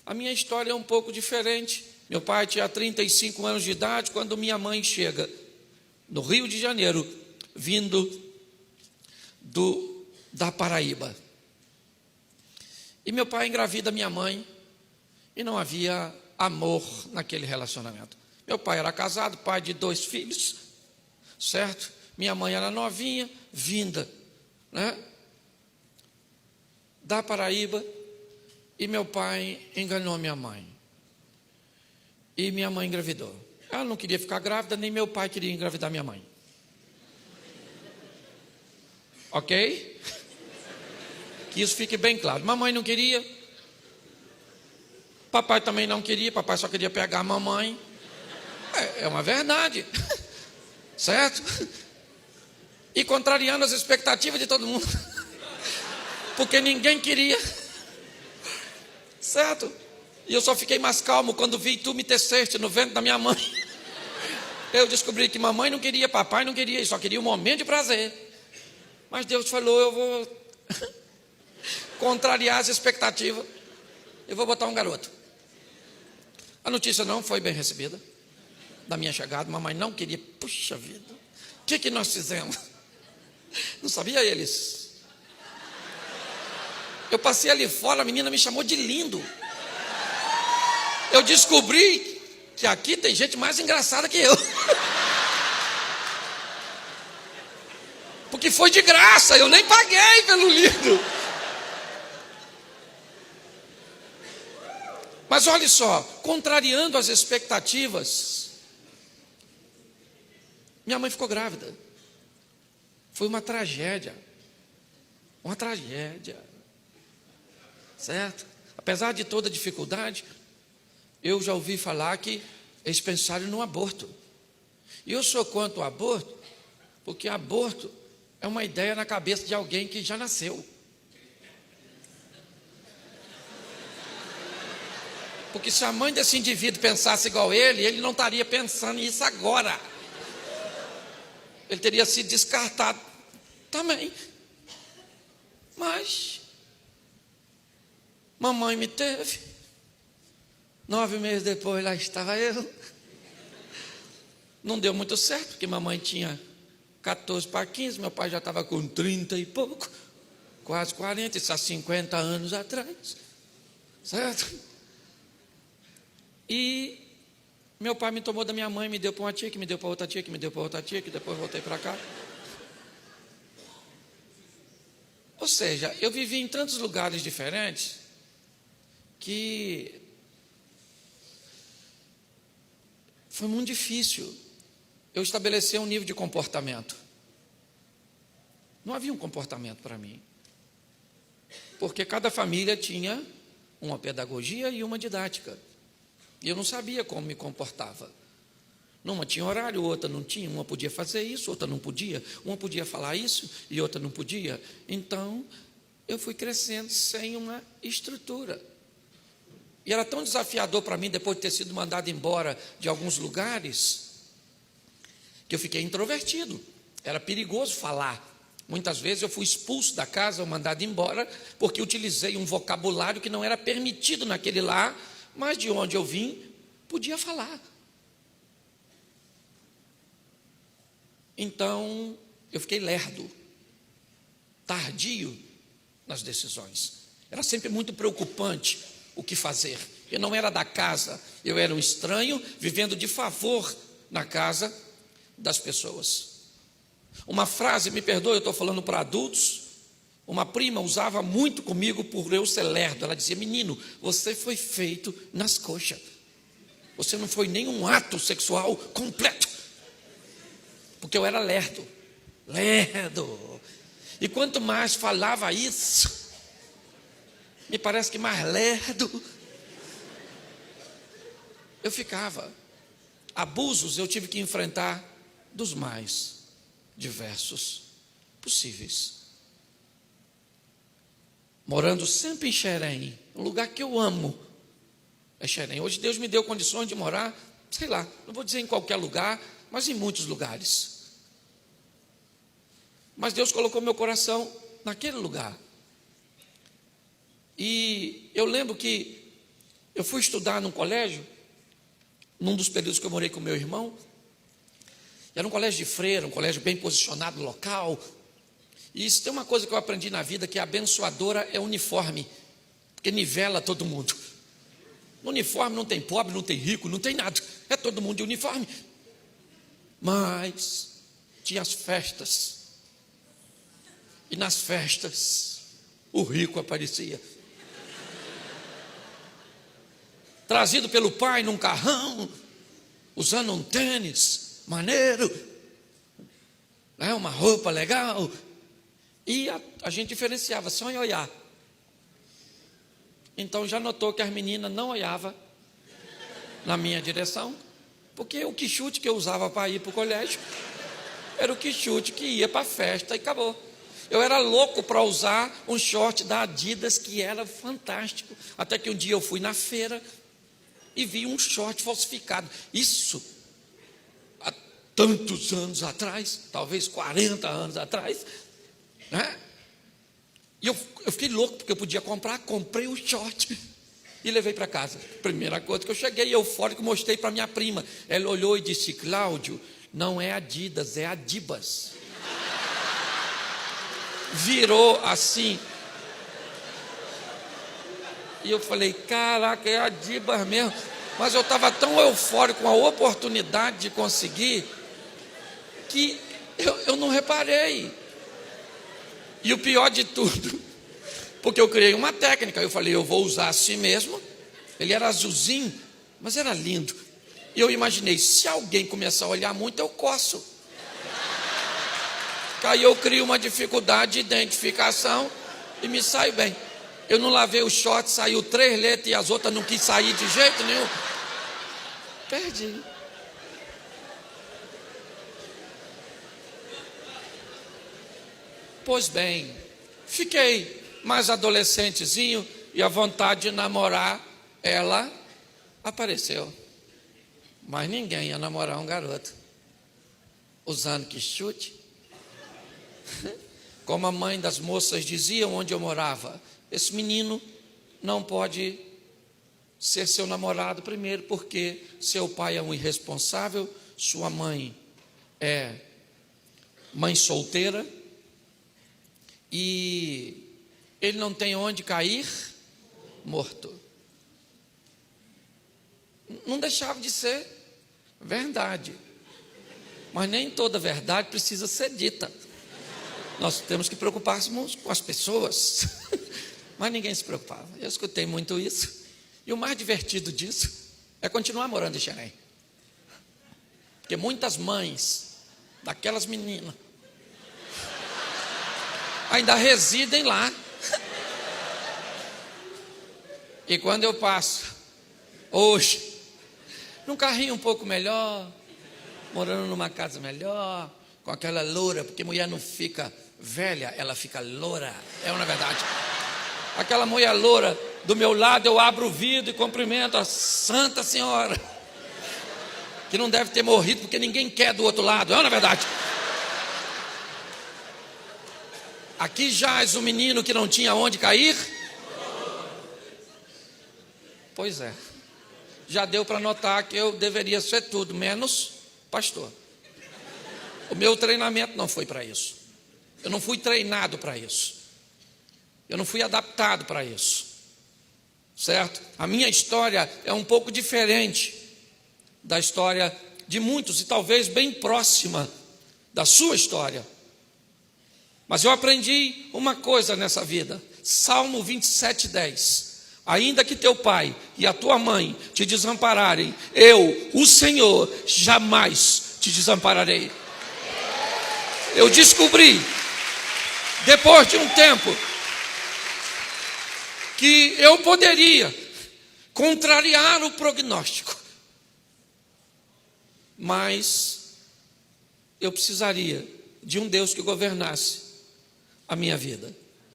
A minha história é um pouco diferente. Meu pai tinha 35 anos de idade quando minha mãe chega no Rio de Janeiro, vindo da Paraíba. E meu pai engravida minha mãe e não havia amor naquele relacionamento. Meu pai era casado, pai de 2 filhos, certo? Minha mãe era novinha, vinda, né, da Paraíba, e meu pai enganou minha mãe. E minha mãe engravidou. Ela não queria ficar grávida, nem meu pai queria engravidar minha mãe. Ok? Que isso fique bem claro. Mamãe não queria. Papai também não queria. Papai só queria pegar a mamãe. É uma verdade. Certo? E contrariando as expectativas de todo mundo. Porque ninguém queria. Certo? E eu só fiquei mais calmo quando vi tu me teceste no ventre da minha mãe. Eu descobri que mamãe não queria, papai não queria, e só queria um momento de prazer. Mas Deus falou, eu vou contrariar as expectativas. Eu vou botar um garoto. A notícia não foi bem recebida da minha chegada. Mamãe não queria. Puxa vida, o que nós fizemos? Não sabia eles. Eu passei ali fora, a menina me chamou de lindo. Eu descobri que aqui tem gente mais engraçada que eu. Porque foi de graça, eu nem paguei pelo lindo. Mas olha só, contrariando as expectativas, minha mãe ficou grávida. Foi uma tragédia. Uma tragédia. Certo? Apesar de toda a dificuldade, eu já ouvi falar que eles pensaram no aborto. E eu sou contra o aborto, porque aborto é uma ideia na cabeça de alguém que já nasceu. Porque se a mãe desse indivíduo pensasse igual ele não estaria pensando nisso agora. Ele teria sido descartado também. Mas mamãe me teve. 9 meses depois, lá estava eu. Não deu muito certo, porque mamãe tinha 14 para 15, meu pai já estava com 30 e pouco, quase 40, isso há 50 anos atrás, certo? E meu pai me tomou da minha mãe, me deu para uma tia, que me deu para outra tia, que me deu para outra tia, que depois voltei para cá. Ou seja, eu vivi em tantos lugares diferentes, que foi muito difícil eu estabelecer um nível de comportamento. Não havia um comportamento para mim. Porque cada família tinha uma pedagogia e uma didática. E eu não sabia como me comportava. Numa tinha horário, outra não tinha. Uma podia fazer isso, outra não podia. Uma podia falar isso e outra não podia. Então, eu fui crescendo sem uma estrutura. E era tão desafiador para mim, depois de ter sido mandado embora de alguns lugares, que eu fiquei introvertido. Era perigoso falar. Muitas vezes eu fui expulso da casa ou mandado embora, porque utilizei um vocabulário que não era permitido naquele lar, mas de onde eu vim, podia falar. Então, eu fiquei lerdo, tardio nas decisões. Era sempre muito preocupante o que fazer. Eu não era da casa, eu era um estranho, vivendo de favor na casa das pessoas. Uma frase, me perdoe, eu estou falando para adultos, uma prima usava muito comigo por eu ser lerdo. Ela dizia, menino, você foi feito nas coxas. Você não foi nenhum ato sexual completo. Porque eu era lerdo. Lerdo. E quanto mais falava isso, me parece que mais lerdo eu ficava. Abusos eu tive que enfrentar dos mais diversos possíveis. Morando sempre em Xerém, um lugar que eu amo, é Xerém. Hoje Deus me deu condições de morar, sei lá, não vou dizer em qualquer lugar, mas em muitos lugares. Mas Deus colocou meu coração naquele lugar. E eu lembro que Eu fui estudar num colégio, num dos períodos que eu morei com meu irmão. Era um colégio de freira, um colégio bem posicionado local. E isso tem uma coisa que eu aprendi na vida, que a abençoadora é uniforme, porque nivela todo mundo. No uniforme não tem pobre, não tem rico, não tem nada. É todo mundo de uniforme. Mas tinha as festas. E nas festas, o rico aparecia. Trazido pelo pai num carrão, usando um tênis maneiro, né, uma roupa legal. E a gente diferenciava só em olhar. Então já notou que as meninas não olhavam na minha direção, porque o quichute que eu usava para ir para o colégio era o quichute que ia para a festa e acabou. Eu era louco para usar um short da Adidas que era fantástico. Até que um dia eu fui na feira e vi um short falsificado. Isso há tantos anos atrás, talvez 40 anos atrás, né? E eu fiquei louco porque eu podia comprar. Comprei o short e levei para casa. Primeira coisa que eu cheguei eufórico, mostrei para minha prima. Ela olhou e disse: Cláudio, não é Adidas, é Adibas. Virou assim. E eu falei: caraca, é Adibas mesmo. Mas eu estava tão eufórico com a oportunidade de conseguir, que eu não reparei. E o pior de tudo, porque eu criei uma técnica, eu falei: eu vou usar assim mesmo. Ele era azulzinho, mas era lindo. E eu imaginei, se alguém começar a olhar muito, eu coço. Aí eu crio uma dificuldade de identificação e me saio bem. Eu não lavei o short, saiu 3 letras e as outras não quis sair de jeito nenhum. Perdi. Pois bem, fiquei mais adolescentezinho e a vontade de namorar, ela apareceu. Mas ninguém ia namorar um garoto usando quichute. Como a mãe das moças dizia onde eu morava: esse menino não pode ser seu namorado primeiro, porque seu pai é um irresponsável, sua mãe é mãe solteira, e ele não tem onde cair morto. Não deixava de ser verdade, mas nem toda verdade precisa ser dita. Nós temos que preocupar-nos com as pessoas. Mas ninguém se preocupava. Eu escutei muito isso. E o mais divertido disso é continuar morando em Xerém. Porque muitas mães daquelas meninas ainda residem lá. E quando eu passo hoje num carrinho um pouco melhor, morando numa casa melhor, com aquela loura, porque mulher não fica velha, ela fica loura. É uma verdade. Aquela mulher loura do meu lado, eu abro o vidro e cumprimento a Santa Senhora, que não deve ter morrido, porque ninguém quer do outro lado. É uma verdade. Aqui jaz o menino que não tinha onde cair. Pois é. Já deu para notar que eu deveria ser tudo menos pastor. O meu treinamento não foi para isso. Eu não fui treinado para isso. Eu não fui adaptado para isso. Certo? A minha história é um pouco diferente da história de muitos, e talvez bem próxima da sua história. Mas eu aprendi uma coisa nessa vida. Salmo 27:10. Ainda que teu pai e a tua mãe te desampararem, eu, o Senhor, jamais te desampararei. Eu descobri, depois de um tempo, que eu poderia contrariar o prognóstico, mas eu precisaria de um Deus que governasse a minha vida.